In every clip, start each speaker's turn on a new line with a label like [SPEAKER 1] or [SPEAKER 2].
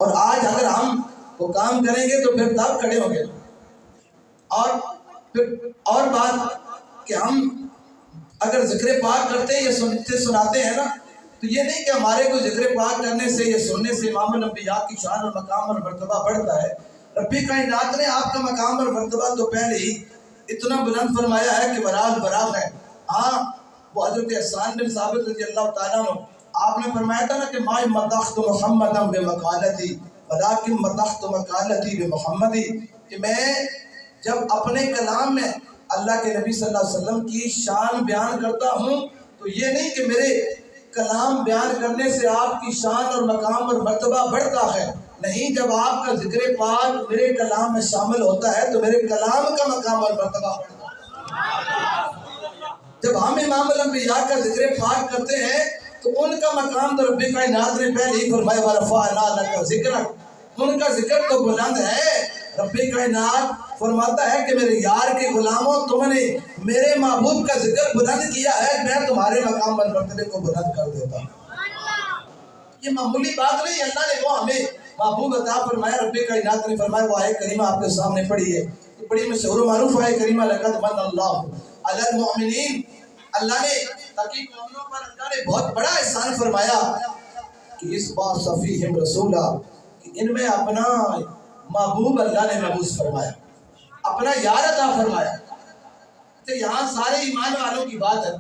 [SPEAKER 1] اور آج اگر ہم وہ کام کریں گے تو پھر تب کھڑے ہوں گے. اور پھر اور بات کہ ہم اگر ذکر پاک کرتے ہیں یا سناتے ہیں نا، تو یہ نہیں کہ ہمارے کو ذکر پاک کرنے سے یا سننے سے امام الانبیاء کی شان اور مقام اور مرتبہ بڑھتا ہے. ربی کائنات نے آپ کا مقام اور مرتبہ تو پہلے ہی اتنا بلند فرمایا ہے کہ براز براز ہے. ہاں وہ حضرت حسان بن ثابت رضی اللہ تعالیٰ عنہ، آپ نے فرمایا تھا نا کہ ما مدحت محمدا بمقالتی ولکن مدحت مقالتی بمحمدی، کہ میں جب اپنے کلام میں اللہ کے نبی صلی اللہ علیہ وسلم کی شان بیان کرتا ہوں تو یہ نہیں کہ میرے کلام بیان کرنے سے آپ کی شان اور مقام اور مرتبہ بڑھتا ہے. نہیں، جب آپ کا ذکر پاک میرے کلام میں شامل ہوتا ہے تو میرے کلام کا مقام اور مرتبہ بڑھتا ہے. جب ہم امام الانبیاء کا ذکر پاک کرتے ہیں تو ان کا مقام تو رب کائنات نے پہلے ہی فرمایا وَرَفَعْنَا لَكَ ذِكْرَكَ، ان کا ذکر تو بلند ہے. رب کائنات فرماتا ہے کہ میرے یار کے غلاموں، تم نے میرے محبوب کا ذکر بلند کیا ہے، میں تمہارے مقام اور مرتبے کو بلند کر دیتا ہوں. یہ معمولی بات نہیں، اللہ نے وہ ہمیں محبوب عطا فرمایا. رب کائنات نے فرمایا، وہ آیت کریمہ آپ کے سامنے پڑھی ہے، بڑی مشہور و معروف آیت کریمہ لَقَدْ مَنَّ اللَّهُ عَلَى الْمُؤْمِنِينَ. اللہ نے تحقیق مومنوں پر اللہ نے بہت بڑا احسان فرمایا کہ اس بات صفیہم رسولہ، کہ ان میں اپنا محبوب اللہ نے مبعوث فرمایا، اپنا یار عطا فرمایا. تو یہاں سارے ایمان والوں کی بات ہے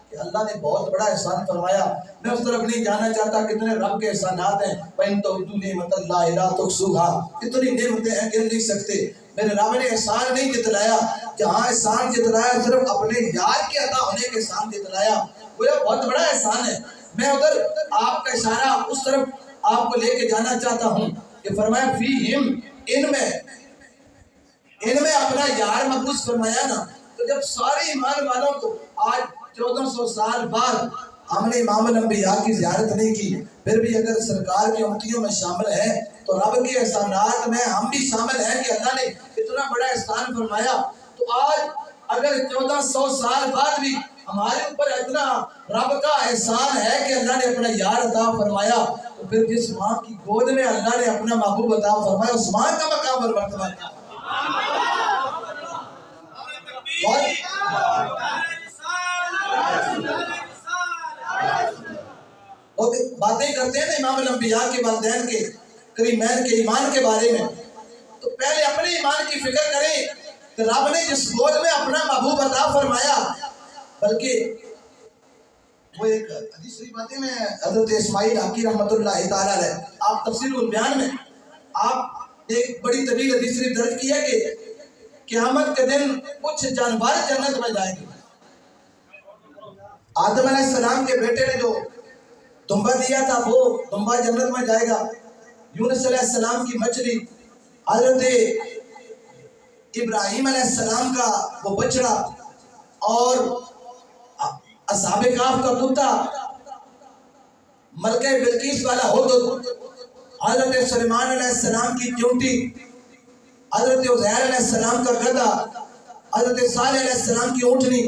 [SPEAKER 1] کہ اللہ نے بہت بڑا احسان فرمایا. میں اس طرف نہیں جانا چاہتا کتنے رب کے احسانات ہیں. وَإِن تَعُدُّوا نِعْمَتَ اللَّهِ لَا تُحْصُوهَا، اتنی نعمتیں ہیں کہ نہیں سکتے. میرے رب نے احسان نہیں جتلایا، جہاں احسان جتلایا صرف اپنے یار کے عطا ہونے کے احسان جتلایا، وہ بہت بڑا احسان ہے. میں ادھر آپ کا اشارہ اس طرف آپ کو لے کے جانا چاہتا ہوں کہ فرمایا فیہم، ان میں اپنا یار مبعوث فرمایا نا. تو جب سارے ایمان والوں کو آج 1400 سال بعد ہم نے امام الانبیاء کی زیارت نہیں کی، پھر بھی اگر سرکار کی امتیوں میں شامل ہیں تو رب کے احسانات میں ہم بھی شامل ہیں کہ اللہ نے اتنا بڑا احسان فرمایا. تو آج اگر 1400 سال بعد بھی ہمارے اوپر اتنا رب کا احسان ہے کہ اللہ نے اپنا یار عطا فرمایا، تو پھر جس ماں کی گود میں اللہ نے اپنا محبوب عطا فرمایا، اس ماں کا مقام اور مرتبہ کیا. اور باتیں کرتے ہیں نا امام الانبیاء کے والدین کے کریمین کے ایمان کے بارے میں، تو پہلے اپنے ایمان کی فکر کریں کہ رب نے جس گود میں اپنا محبوب عطا فرمایا. بلکہ وہ ایک حدیث شریف باتیں میں حضرت اسماعیل حقی رحمۃ اللہ تعالیٰ علیہ، آپ تفسیر البیان میں آپ ایک بڑی طویل حدیث شریف درج کیا کہ قیامت کے دن کچھ جانور جنت میں جائیں گے. آدم علیہ السلام کے بیٹے نے جو دمبا دیا تھا وہ دمبا جنت میں جائے گا. یونس علیہ السلام کی مچھلی، حضرت ابراہیم علیہ السلام کا وہ بچڑا، اور اصحاب کہف کا کتا، ملکہ بلقیس والا ہدہد، حضرت سلیمان علیہ السلام کی چونٹی، حضرت عزیر علیہ السلام کا گدھا، حضرت صالح علیہ السلام کی اونٹنی،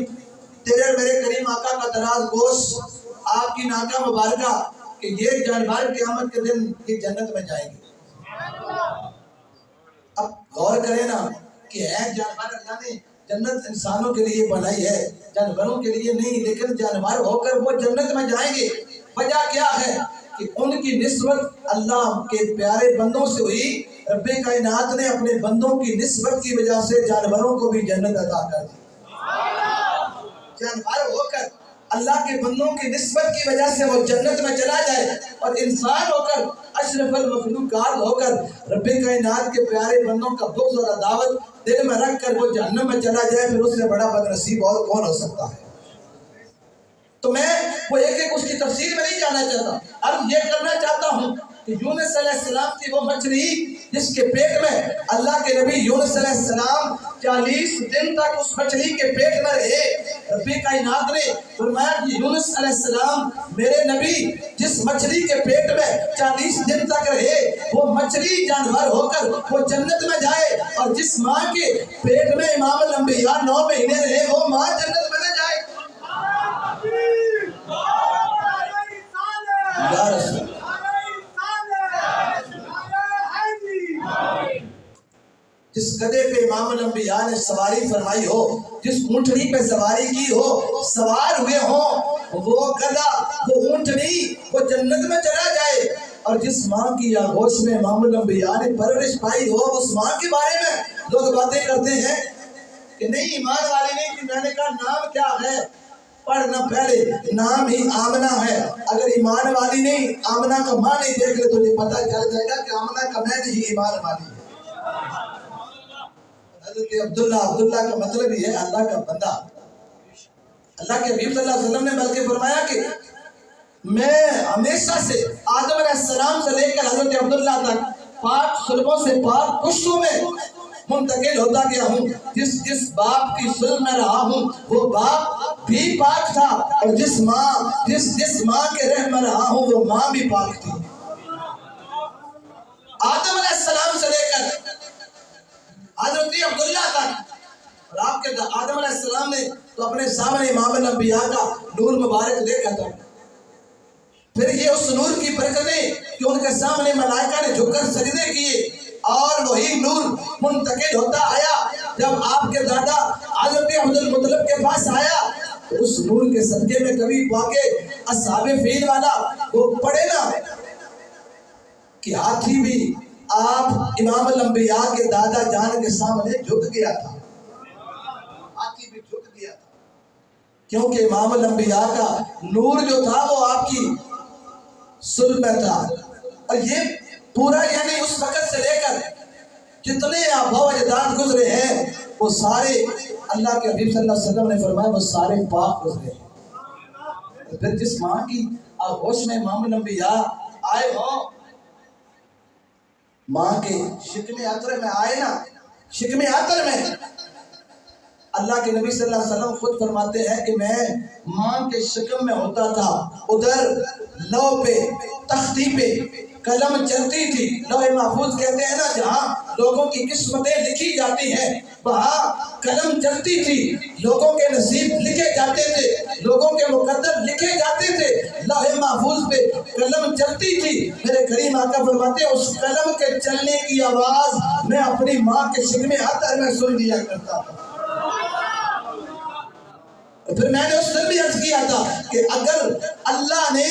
[SPEAKER 1] تیرے میرے کریم آقا کا دراز گوشت، آپ کی ناکہ مبارکہ، کہ یہ جانور قیامت کے دن یہ جنت میں جائیں گے. اب غور کریں نا کہ ہے جانور اللہ نے جنت انسانوں کے لیے بنائی ہے، جانوروں کے لیے نہیں، لیکن جانور ہو کر وہ جنت میں جائیں گے. وجہ کیا ہے کہ ان کی نسبت اللہ کے پیارے بندوں سے ہوئی. رب کائنات نے اپنے بندوں کی نسبت کی وجہ سے جانوروں کو بھی جنت عطا کر دی. جانور ہو کر اللہ کے بندوں کی نسبت کی وجہ سے وہ جنت میں چلا جائے، اور انسان ہو کر اشرف المخلوقات ہو کر رب کائنات کے پیارے بندوں کا بغض اور عداوت دل میں رکھ کر وہ جہنم میں چلا جائے، پھر اس سے بڑا بدنصیب اور کون ہو سکتا ہے. تو میں وہ ایک ایک اس کی تفسیر میں نہیں جانا چاہتا. اب یہ کرنا چاہتا ہوں کہ یونس علیہ السلام کی وہ مچھلی جس کے پیٹ میں اللہ کے نبی یونس علیہ السلام 40 دن تک اس مچھلی کے پیٹ میں رہے. رب کائنات نے فرمایا کہ یونس علیہ السلام میرے نبی جس مچھلی کے پیٹ میں 40 دن تک رہے، وہ مچھلی جانور ہو کر وہ جنت میں جائے، اور جس ماں کے پیٹ میں امام الانبیاء 9 مہینے رہے وہ ماں جنت میں نہ جائے. یا رسول جس گدے پہ امام الانبیاء نے سواری فرمائی ہو، جس اونٹنی پہ سواری کی ہو، سوار ہوئے ہوں، وہ گدھا، وہ اونٹنی، وہ جنت میں چلا جائے۔ اور جس ماں کی آغوش میں امام الانبیاء نے پرورش پائی ہو، اس ماں کے بارے میں لوگ باتیں کرتے ہیں کہ نہیں ایمان والی نہیں تھی۔ میں نے کہا نام کیا ہے؟ پڑھنا پہلے، نام ہی آمنہ ہے۔ اگر ایمان والی نہیں، آمنہ کا ماں نہیں دیکھ لے تو یہ پتہ چل جائے گا کہ آمنہ کا میں نہیں ایمان والی ہے۔ حضرت عبداللہ کا مطلب ہی ہے اللہ کا بندہ۔ اللہ کے حبیب صلی اللہ علیہ وسلم نے بلکہ فرمایا کہ میں ہمیشہ سے آدم علیہ السلام سے لے کر حضرت عبداللہ تک پاک سلبوں سے پاک پشتوں میں منتقل ہوتا گیا ہوں۔ جس باپ کی سلب میں رہا ہوں وہ باپ بھی پاک تھا، اور جس ماں کے رحم میں رہا ہوں وہ ماں بھی پاک تھی۔ آدم علیہ السلام سے لے کر حضرت عبداللہ تک، اور آپ کے آدم علیہ السلام نے تو اپنے سامنے امام الانبیاء کا نور مبارک دیکھا تھا۔ پھر یہ اس نور کی برکتیں کہ ان کے سامنے ملائکہ نے جھک کر سجدے کیے، اور وہی نور منتقل ہوتا آیا۔ جب آپ کے دادا حضرت عبد المطلب کے پاس آیا تو اس نور کے صدقے میں کبھی واقع اصحاب فیل والا وہ پڑھے نا کہ ہاتھی بھی آپ امام الانبیاء کے دادا جان کے سامنے جھک گیا تھا۔ ہاتھی بھی جھک گیا تھا کیونکہ امام الانبیاء کا نور جو تھا وہ آپ کی سلب میں تھا۔ اور یہ پورا یعنی اس وقت سے لے کر جتنے آباء و اجداد گزرے ہیں وہ سارے، اللہ کے حبیب صلی اللہ علیہ وسلم نے فرمایا وہ سارے پاک گزرے ہیں۔ پھر جس ماں کی آغوش میں امام الانبیاء آئے ہوں، ماں کے شکم عطر میں آئے نا، شکم عطر میں اللہ کے نبی صلی اللہ علیہ وسلم خود فرماتے ہیں کہ میں ماں کے شکم میں ہوتا تھا، ادھر لو پہ تختی پہ قلم چلتی تھی۔ لوح محفوظ کہتے ہیں نا جہاں لوگوں کی قسمتیں لکھی جاتی ہیں، وہاں قلم چلتی تھی، لوگوں کے نصیب لکھے جاتے تھے، لوگوں کے مقدر لکھے جاتے تھے، لوح محفوظ پہ قلم چلتی تھی۔ میرے کریم آقا فرماتے ہیں اس قلم کے چلنے کی آواز میں اپنی ماں کے شکم عطر میں سن لیا کرتا تھا۔ پھر میں نے اس دن بھی عرض کیا تھا کہ اگر اللہ نے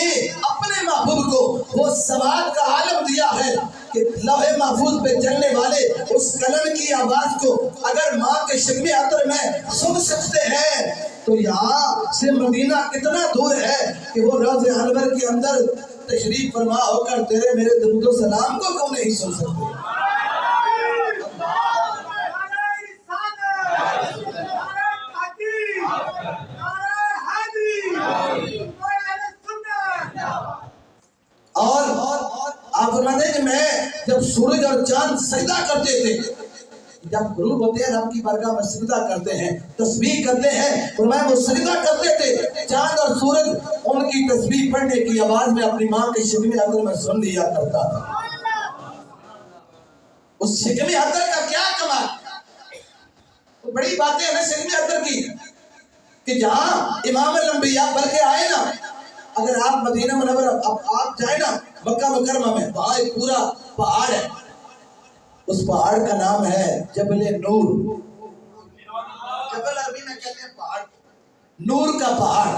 [SPEAKER 1] اپنے محبوب کو وہ سواد کا عالم دیا ہے کہ لوح محفوظ پہ چلنے والے اس قلم کی آواز کو اگر ماں کے شکم عطر میں سن سکتے ہیں تو یہاں سے مدینہ کتنا دور ہے کہ وہ روضہ انور کے اندر تشریف فرما ہو کر تیرے میرے درود و سلام کو کیوں نہیں سن سکتے؟ اور آپ فرماتے ہیں کہ میں جب سورج اور چاند سجدہ کرتے تھے، جب غروب ہوتے ہیں رب کی بارگاہ میں سجدہ کرتے ہیں، تسبیح کرتے ہیں، فرمایا وہ سجدہ کرتے تھے، چاند اور سورج ان کی تسبیح پڑھنے کی آواز میں اپنی ماں کے شکم عطر میں سن لیا کرتا تھا۔ اس شکم عطر کا کیا کمال، تو بڑی باتیں ہیں شکم عطر کی کہ جہاں امام الانبیاء بلکہ آئے نا، اگر آپ مدینہ منورہ آپ جائیں نا مکہ مکرمہ میں، وہاں ایک پورا پہاڑ ہے، اس پہاڑ کا نام ہے جبل نور۔ جبل عربی میں کہتے ہیں پہاڑ، نور کا پہاڑ۔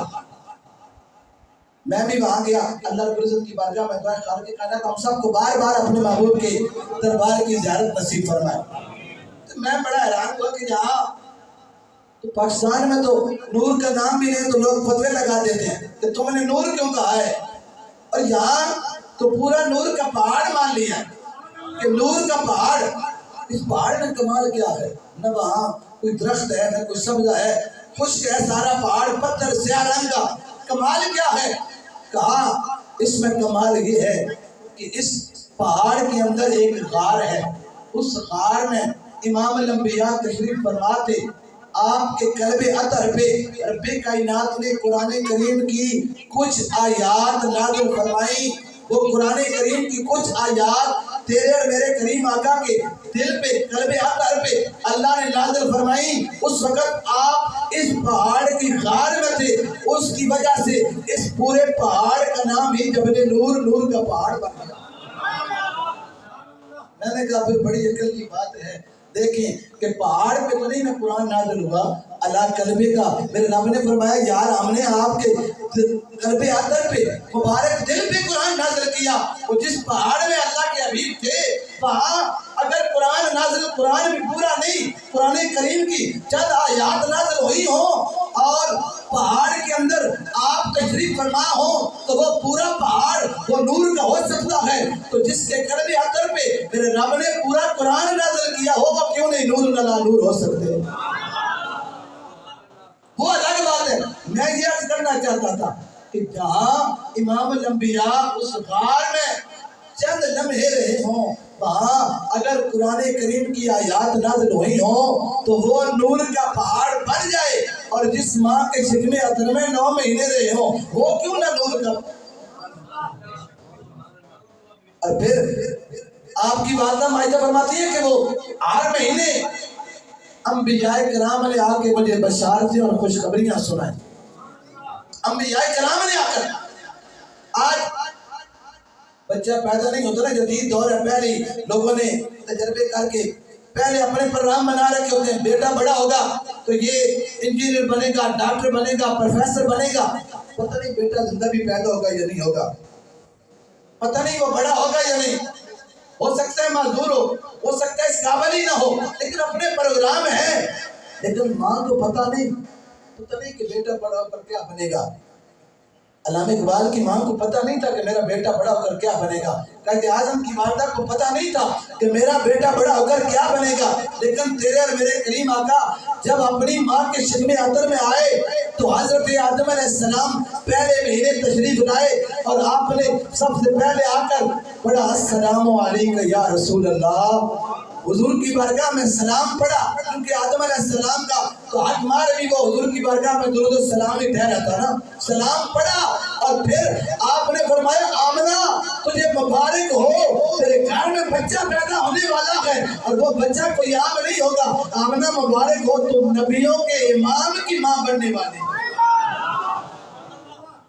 [SPEAKER 1] میں بھی وہاں گیا، اللہ رب العزت کی بارگاہ میں دعا خالق کائنات ہم سب کو بار بار اپنے محبوب کے دربار کی زیارت نصیب فرمائے۔ تو میں بڑا حیران ہوا کہ یہاں تو پاکستان میں تو نور کا نام بھی نہیں تو لوگ فتوے لگا دیتے ہیں کہ تم نے نور کیوں کہا ہے، اور یہاں تو پورا نور کا پہاڑ مان لیا کہ نور کا پہاڑ۔ اس پہاڑ میں کمال کیا ہے؟ نہ وہاں کوئی درخت ہے نہ کوئی سبزہ ہے، خشک ہے سارا پہاڑ، پتھر سیاہ رنگ کا۔ کمال کیا ہے؟ کہا اس میں کمال یہ ہے کہ اس پہاڑ کے اندر ایک غار ہے، اس غار میں امام الانبیاء تشریف فرما تھے۔ آپ کے قلب عطر پہ رب کائنات نے قرآن کریم کی کچھ آیات نازل فرمائی۔ وہ قرآن کریم کی کچھ آیات تیرے اور میرے کریم آقا کے دل پہ قلب عطر پہ اللہ نے نازل فرمائی۔ اس وقت آپ اس پہاڑ کی غار میں تھے، اس کی وجہ سے اس پورے پہاڑ کا نام ہی جبل نور، نور کا پہاڑ بن گیا۔ میں نے کہا پھر بڑی عقل کی بات ہے، دیکھیں کہ پہاڑ پہ تو نہیں نا قرآن نازل ہوا، اللہ قلبے کا میرے رب نے فرمایا یار ہم نے آپ کے قلب اطہر پہ مبارک دل پہ قرآن نازل کیا۔ وہ جس پہاڑ میں اللہ کے حبیب تھے وہاں اگر قرآن نازل، قرآن بھی پورا نہیں، قرآن کریم کی چند آیات نازل ہوئی ہوں اور پہاڑ کے اندر آپ تشریف فرما ہو تو وہ پورا پہاڑ وہ نور کا ہو سکتا ہے۔ تو جس کے قلب اطہر پہ میرے رب نے پورا قرآن نازل کیا ہو وہ کیوں نہیں نور نلا نور ہو سکتے؟ وہ الگ بات ہے۔ میں یہ عرض کرنا چاہتا تھا کہ جہاں امام الانبیاء اس غار میں چند لمحے رہے ہوں وہاں اگر قرآن کریم کی آیات نازل ہوئی ہوں تو وہ نور کا پہاڑ بن جائے، اور جس ماں کے شکم اطہر میں 9 مہینے رہے ہوں وہ کیوں نہ نور کا۔ اور پھر آپ کی والدہ مائدہ فرماتی ہے کہ وہ 8 مہینے انبیاء کرام نے آ کے مجھے بشارتیں اور خوشخبریاں سنائیں۔ انبیاء کرام نے آ کر، آج بچہ پیدا نہیں ہوتا نا، جدید دور ہے، پہلے لوگوں نے تجربے کر کے پہلے اپنے پروگرام بنا رکھے ہوتے ہیں، بیٹا بڑا ہوگا تو یہ انجینئر بنے گا، ڈاکٹر بنے گا، پروفیسر بنے گا، پتہ نہیں بیٹا زندہ بھی پیدا ہوگا یا نہیں ہوگا، پتہ نہیں وہ بڑا ہوگا یا نہیں، ہو سکتا ہے معذور ہو سکتا ہے اس قابل ہی نہ ہو، لیکن اپنے پروگرام ہے۔ لیکن ماں کو پتہ نہیں کہ بیٹا بڑا ہو کر کیا بنے گا۔ علامہ اقبال کی ماں کو پتہ نہیں تھا کہ میرا بیٹا بڑا ہو کر کیا بنے گا، قائد اعظم کی والدہ کو پتہ نہیں تھا کہ میرا بیٹا بڑا ہو کر کیا بنے گا، لیکن تیرے اور میرے کریم آقا جب اپنی ماں کے شکم اطہر میں آئے تو حضرت آدم علیہ السلام پہلے مہینے تشریف لائے اور آپ نے سب سے پہلے آ کر پڑھا السلام علیکم یا رسول اللہ، حضور کی بارگاہ میں سلام پڑھا، کیونکہ آدم علیہ السلام کا تو حق مار بھی وہ حضور کی بارگاہ میں درود و سلام ہی ٹھہرا تھا نا، سلام پڑھا اور پھر آپ نے فرمایا آمنہ تجھے مبارک ہو، تیرے گھر میں بچہ پیدا ہونے والا ہے اور وہ بچہ کوئی عام نہیں ہوگا، آمنہ مبارک ہو تم نبیوں کے امام کی ماں بننے والی۔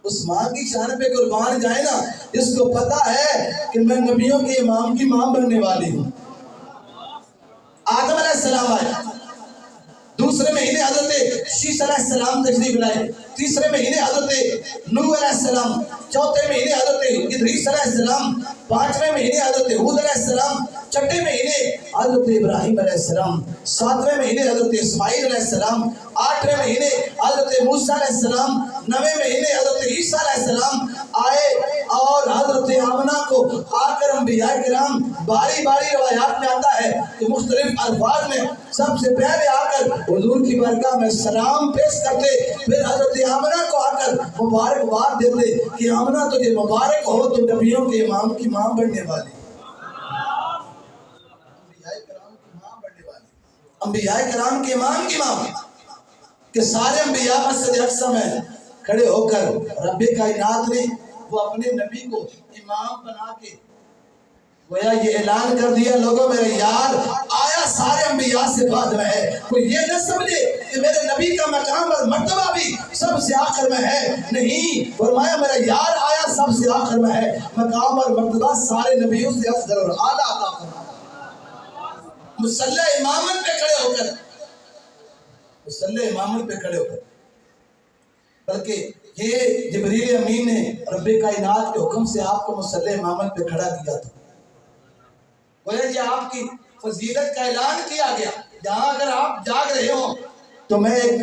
[SPEAKER 1] اس ماں کی شان پہ قربان جائے نا جس کو پتا ہے کہ میں نبیوں کے امام کی ماں بننے والی ہوں۔ آدم علیہ السلام آئے، دوسرے مہینے حضرت شیش علیہ السلام تشریف لائے، تیسرے مہینے حضرت نوح علیہ السلام، چوتھے مہینے حضرت ادریس علیہ السلام، پانچویں مہینے حضرت ہود علیہ السلام، چھٹے مہینے حضرت ابراہیم علیہ السلام، ساتویں مہینے حضرت اسماعیل علیہ السلام، آٹھویں مہینے حضرت موسیٰ علیہ السلام، نویں مہینے حضرت عیسیٰ علیہ السلام آئے اور حضرت آمنہ کو آ کر انبیاء کرام باری باری روایات میں آتا ہے کہ مختلف الفاظ میں سب سے پہلے آ کر حضور کی بارگاہ میں سلام پیش کرتے، پھر حضرت آمنہ کو آ کر مبارکباد دیتے کہ آمنہ تجھے مبارک ہو تو نبیوں کے امام کی ماں بننے والی، انبیاء کرام کے امام کی ماں، کہ سارے انبیاء مسجد اقصی میں کھڑے ہو کر رب کائنات نے وہ اپنے نبی کو امام بنا کے گویا یہ اعلان کر دیا لوگوں میرے یار آیا سارے انبیاء سے بعد میں ہے، کوئی یہ نہ سمجھے کہ میرے نبی کا مقام اور مرتبہ بھی سب سے آخر میں ہے، نہیں، فرمایا میرا یار آیا سب سے آخر میں ہے، مقام اور مرتبہ سارے نبیوں سے افضل اور اعلیٰ عطا فرمایا۔ مصلی امامت پہ کھڑے ہو کر، مصلی امامت پہ کھڑے ہو کر، بلکہ یہ جبریل امین نے رب کائنات کے حکم سے آپ کو مصلی امامت پہ کھڑا کیا تھا، گویا یہ آپ کی فضیلت کا اعلان کیا گیا۔ یہاں اگر آپ جاگ رہے ہوں تو میں ایک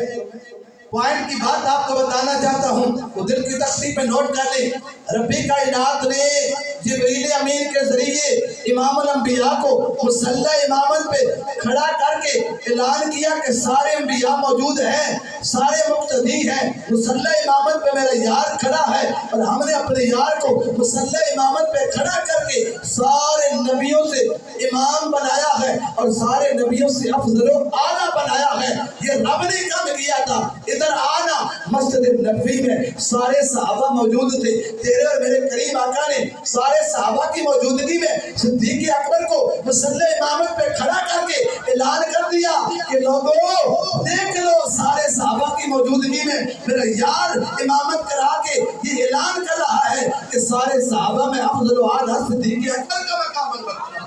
[SPEAKER 1] پوائنٹ کی بات آپ کو بتانا چاہتا ہوں، وہ دل کی تختی پہ نوٹ کر لیں، رب کائنات نے جبریل امین کے ذریعے امام الانبیاء کو مصلی امامت پہ کھڑا کر کے اعلان کیا کہ سارے انبیاء موجود ہیں، سارے مقتدی ہیں، مصلی امامت پہ میرا یار کھڑا ہے، اور ہم نے اپنے یار کو مصلی امامت پہ کھڑا کر کے سارے نبیوں سے امام بنایا ہے اور سارے نبیوں سے افضل و اعلیٰ بنایا ہے۔ یہ رب نے کام کیا تھا۔ ادھر آنا مسجد نبوی میں سارے صحابہ موجود تھے، تیرے اور میرے کریم آقا نے سارے صحابہ کی موجودگی میں صدیق اکبر کو مصلی امامت پہ کھڑا کر کے اعلان کر دیا کہ لوگوں دیکھ لو، سارے صحابہ کی موجودگی میں میرا یار امامت کرا کے یہ اعلان کر رہا ہے کہ سارے صحابہ میں افضل و اعلیٰ صدیق اکبر کا مقام ہے۔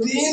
[SPEAKER 1] 3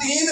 [SPEAKER 1] 3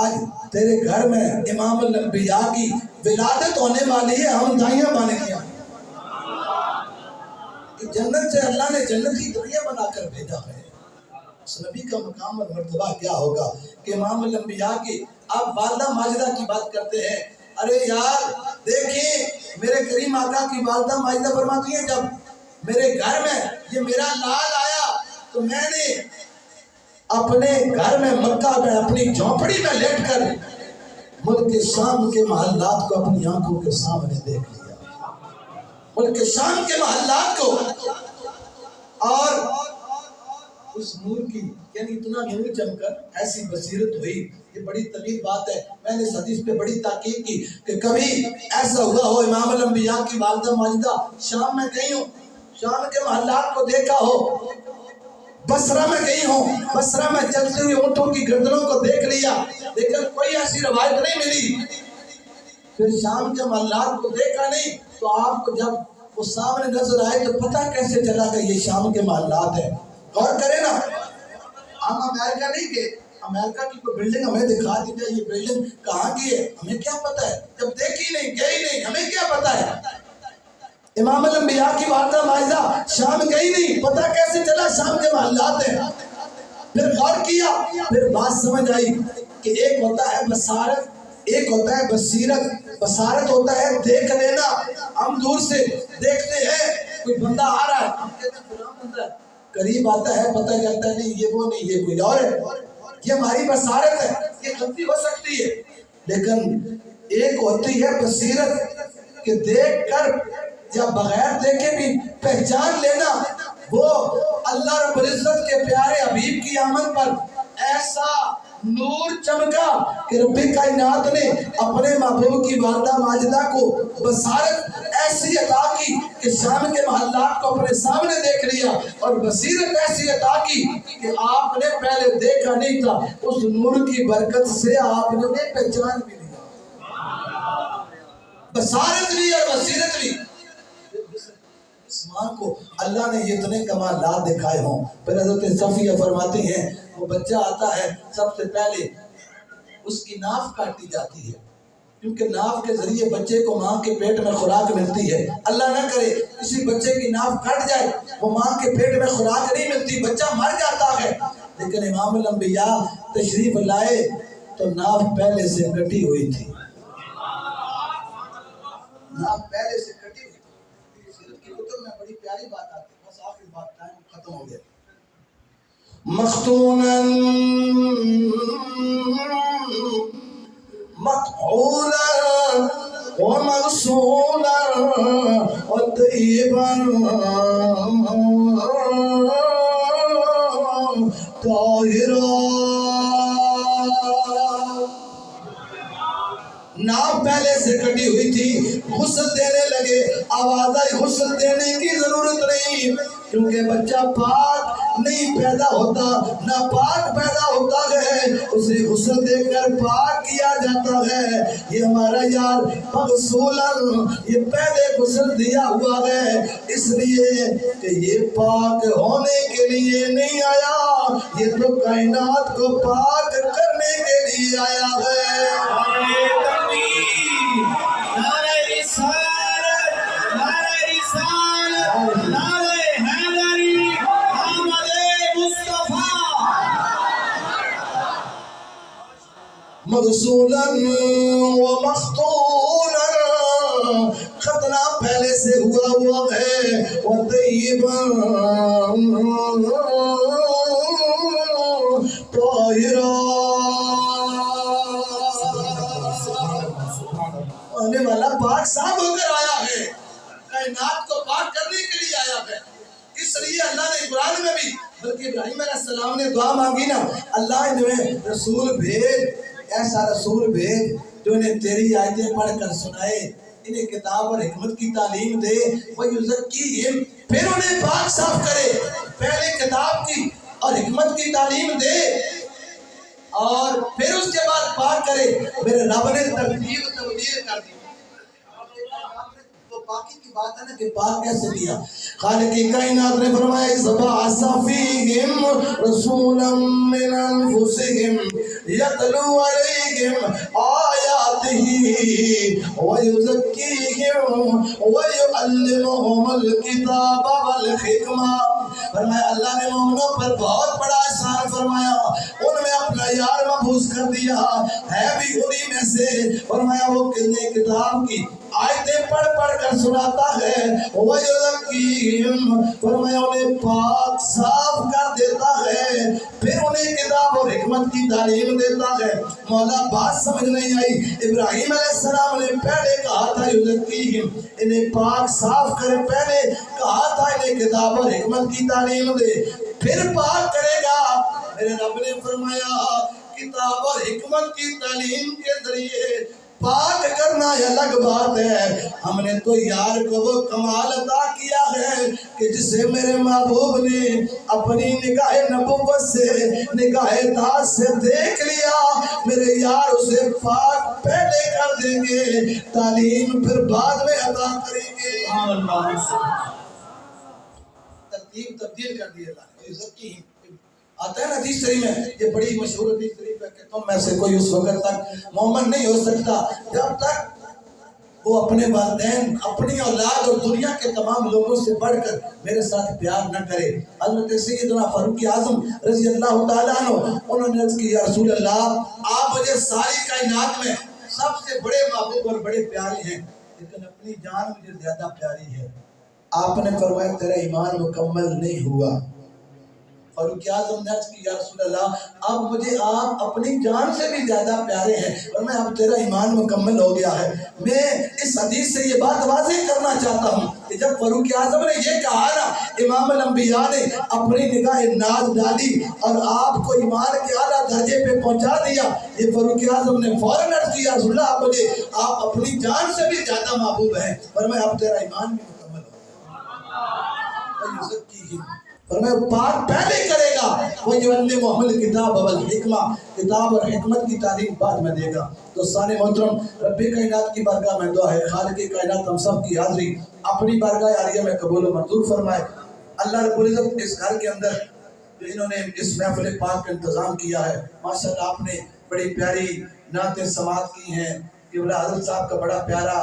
[SPEAKER 1] آج تیرے گھر میں امام الانبیاء کی ولادت ہونے والی ہے، ہم دائیاں بن گیا کہ جنت سے اللہ نے جنت کی دنیا بنا کر بھیجا ہے۔ اس نبی کا مقام اور مرتبہ کیا ہوگا کہ امام الانبیاء کی آپ والدہ ماجدہ کی بات کرتے ہیں۔ ارے یار دیکھیں میرے کریم آقا کی والدہ ماجدہ فرماتی ہیں جب میرے گھر میں یہ میرا لال آیا تو میں نے اپنے گھر میں مکہ میں اپنی جھونپڑی میں لیٹ کر ملک شام کے محلات کو اپنی آنکھوں کے سامنے دیکھ لیا، ملک شام کے محلات کو، اور اس نور کی یعنی اتنا نور چم کر ایسی بصیرت ہوئی۔ یہ بڑی طویل بات ہے، میں نے اس حدیث پہ بڑی تحقیق کی کہ کبھی ایسا ہوا ہو امام الانبیاء کی والدہ ماجدہ شام میں گئی ہوں، شام کے محلات کو دیکھا ہو، بصرہ میں گئی ہوں، بصرہ میں چلتے ہوئے اونٹوں کی گردنوں کو دیکھ لیا، لیکن کوئی ایسی روایت نہیں ملی۔ پھر شام کے محلات کو دیکھا نہیں تو آپ کو جب وہ سامنے نظر آئے تو پتہ کیسے چلا کہ یہ شام کے محلات ہیں؟ غور کریں نا، ہم امریکہ نہیں گئے، امریکہ کی کوئی بلڈنگ ہمیں دکھا دی جائے یہ بلڈنگ کہاں کی ہے، ہمیں کیا پتہ ہے؟ جب دیکھی نہیں گئی نہیں ہمیں کیا پتہ ہے؟ امام الانبیاء کی والدہ ماجدہ شام گئی نہیں، پتہ کیسے چلا شام کے محلات ہیں؟ پھر غور کیا، پھر بات سمجھ آئی کہ ایک ہوتا ہے بصارت، ایک ہوتا ہے بصیرت۔ بصارت ہوتا ہے دیکھ لینا، ہم دور سے دیکھتے ہیں کوئی بندہ آ رہا ہے، ہم کہتے ہیں فلاں بندہ ہے، قریب آتا ہے پتہ چلتا ہے نہیں یہ وہ نہیں یہ کوئی اور ہے۔ یہ ہماری بصارت ہے، یہ غلطی ہو سکتی ہے، لیکن ایک ہوتی ہے بصیرت کہ دیکھ کر یا بغیر دیکھے بھی پہچان لینا۔ وہ اللہ رب العزت کے پیارے حبیب کی آمد پر ایسا نور چمکا کہ رب کائنات نے اپنے محبوب کی والدہ ماجدہ کو بصارت ایسی عطا کی کہ شام کے محلات کو اپنے سامنے دیکھ لیا، اور بصیرت ایسی عطا کی کہ آپ نے پہلے دیکھا نہیں تھا، اس نور کی برکت سے آپ نے پہچان بھی لیا۔ بصارت بھی اور بصیرت بھی۔ اس ماں کو اللہ نے یہ اتنے کمالات دکھائے ہوں۔ پھر حضرت صفیہ فرماتی ہیں وہ بچہ آتا ہے سب سے پہلے اس کی ناف کاٹی جاتی ہے، کیونکہ ناف کے ذریعے بچے کو ماں کے پیٹ میں خوراک ملتی ہے۔ اللہ نہ کرے کسی بچے کی ناف کٹ جائے، وہ ماں کے پیٹ میں خوراک نہیں ملتی، بچہ مر جاتا ہے۔ لیکن امام الانبیاء تشریف لائے تو ناف پہلے سے کٹی ہوئی تھی، ناف پہلے سے کٹی ہوئی تھی۔ سیرت کی کتب میں بڑی پیاری بات آتی ہے، بس آخری بات ٹائم ختم ہو گیا۔ مختونا مقعولا ومغسولا وطيبا طاهرا۔ ناف پہلے سے کٹی ہوئی تھی، غسل دینے لگے، آواز آئی غسل دینے کی ضرورت نہیں، کیونکہ بچہ پاک نہیں پیدا ہوتا، ناپاک پیدا ہوتا ہے، اسے غسل دے کر پاک کیا جاتا ہے۔ یہ ہمارا یار مغسولاً یہ پہلے غسل دیا ہوا ہے، اس لیے کہ یہ پاک ہونے کے لیے نہیں آیا، یہ تو کائنات کو پاک کرنے کے لیے آیا ہے۔
[SPEAKER 2] نعرہ رسالت، نعرہ رسالت، نعرہ حیدری، آمد مصطفیٰ۔
[SPEAKER 1] مغسولاً ومختونا، ختنہ پہلے سے ہوا ہے، وطیباً طاہرا، آنے والا پاک صاف ہو کر آیا ہے، کائنات کو پاک کرنے کے لیے آیا ہے۔ اس لیے اللہ نے قرآن میں بھی، بلکہ ابراہیم علیہ السلام نے دعا مانگی نا، اللہ انہیں رسول بھیج، ایسا رسول بھیج جو انہیں تیری آیتیں پڑھ کر سنائے، انہیں کتاب اور حکمت کی تعلیم دے، وَيُزَكِّيهِمْ، پھر انہیں پاک صاف کرے، پہلے کتاب کی اور حکمت کی تعلیم دے اور پھر اس کے بعد پاک کرے۔ میرے رب نے ترتیب تبدیل کر دی، وہ پاکی کی بات ہے نا کہ پاک کیسے کیا. خالق کائنات نے فرمایا سبعث فیہم رسولا من انفسہم یتلو علیہم آیاتہ ویزکیہم ویعلمہم الکتاب والحکمہ. فرمایا اللہ نے مومنوں پر بہت بڑا احسان فرمایا، ان میں اپنا یار محفوظ کر دیا ہے بھی انہی میں سے. فرمایا وہ کتاب کی آیتیں پڑھ پڑھ کر سناتا ہے، وَيُزَكِّيهِمْ فرمایا انہیں پاک صاف کر دیتا ہے، پھر انہیں کتاب اور حکمت کی تعلیم دیتا ہے. مولا بات سمجھ نہیں آئی. ابراہیم علیہ السلام نے پہلے کہا تھا یُزَكِّيهِمْ انہیں پاک صاف کرے، پہلے کہا تھا انہیں کتاب اور حکمت کی تعلیم دے، پھر پاک کرے گا. میرے رب نے فرمایا کتاب اور حکمت کی تعلیم کے ذریعے پاک کرنا یہ الگ بات ہے. ہم نے تو یار کو وہ کمال عطا کیا ہے کہ جسے میرے محبوب نے اپنی نگاہ نبوت سے، نگاہ طاعت سے دیکھ لیا. میرے یار اسے پاک پہلے کر دیں گے، تعلیم پھر بعد میں عطا کریں گے. ترتیب تبدیل کر دی اللہ نے. آتا ہے نا حدیث شریف میں، یہ بڑی مشہور حدیث شریف ہے کہ تم میں سے کوئی اس وقت تک مومن نہیں ہو سکتا جب تک وہ اپنے والدین، اپنی اولاد اور دنیا کے تمام لوگوں سے بڑھ کر میرے ساتھ پیار نہ کرے. حضرت سیدنا فاروق اعظم رضی اللہ تعالیٰ عنہ انہوں نے عرض کی یا رسول اللہ آپ مجھے ساری کائنات میں سب سے بڑے محبوب اور بڑے پیارے ہیں، لیکن اپنی جان مجھے زیادہ پیاری ہے. آپ نے فرمایا تیرا ایمان مکمل نہیں ہوا. فاروق اعظم نے عرض کی یا رسول اللہ اب مجھے آپ اپنی جان سے بھی زیادہ پیارے ہیں اور میں اب تیرا ایمان مکمل ہو گیا ہے. میں اس حدیث سے یہ بات واضح کرنا چاہتا ہوں کہ جب فاروق اعظم نے یہ کہا نا امام الانبیاء نے اپنی نگاہ ناز ڈالی اور آپ کو ایمان کے اعلیٰ درجے پہ پہنچا دیا، یہ فاروق اعظم نے فوراً عرض کیا رسول اللہ مجھے آپ اپنی جان سے بھی زیادہ محبوب ہیں اور میں اب تیرا ایمان بھی مکمل ہو گیا. فرمایا پاک پہلے کرے گا، وَيُعَلِّمُهُ الْكِتَابَ وَالْحِکْمَةَ کتاب اور حکمت کی تعلیم بعد میں دے گا. دوستان محترم رب کائنات کی بارگاہ میں دعا ہے خالق کائنات ہم سب کی حاضری اپنی بارگاہ عالیہ میں قبول و منظور فرمائے. اللہ رب العزت اس گھر کے اندر انہوں نے اس محفل پاک کا انتظام کیا ہے، ماشاءاللہ آپ نے بڑی پیاری نعتیں سماعت کی ہیں. قبلہ حضرت صاحب کا بڑا پیارا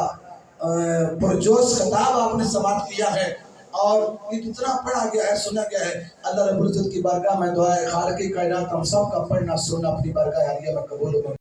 [SPEAKER 1] پرجوش خطاب آپ نے سماعت کیا ہے اور یہ کتنا پڑھا گیا ہے، سنا گیا ہے. اللہ رب العزت کی بارگاہ میں دعا ہے خالق کائنات ہم سب کا پڑھنا سننا اپنی بارگاہ عالیہ میں قبول ہو.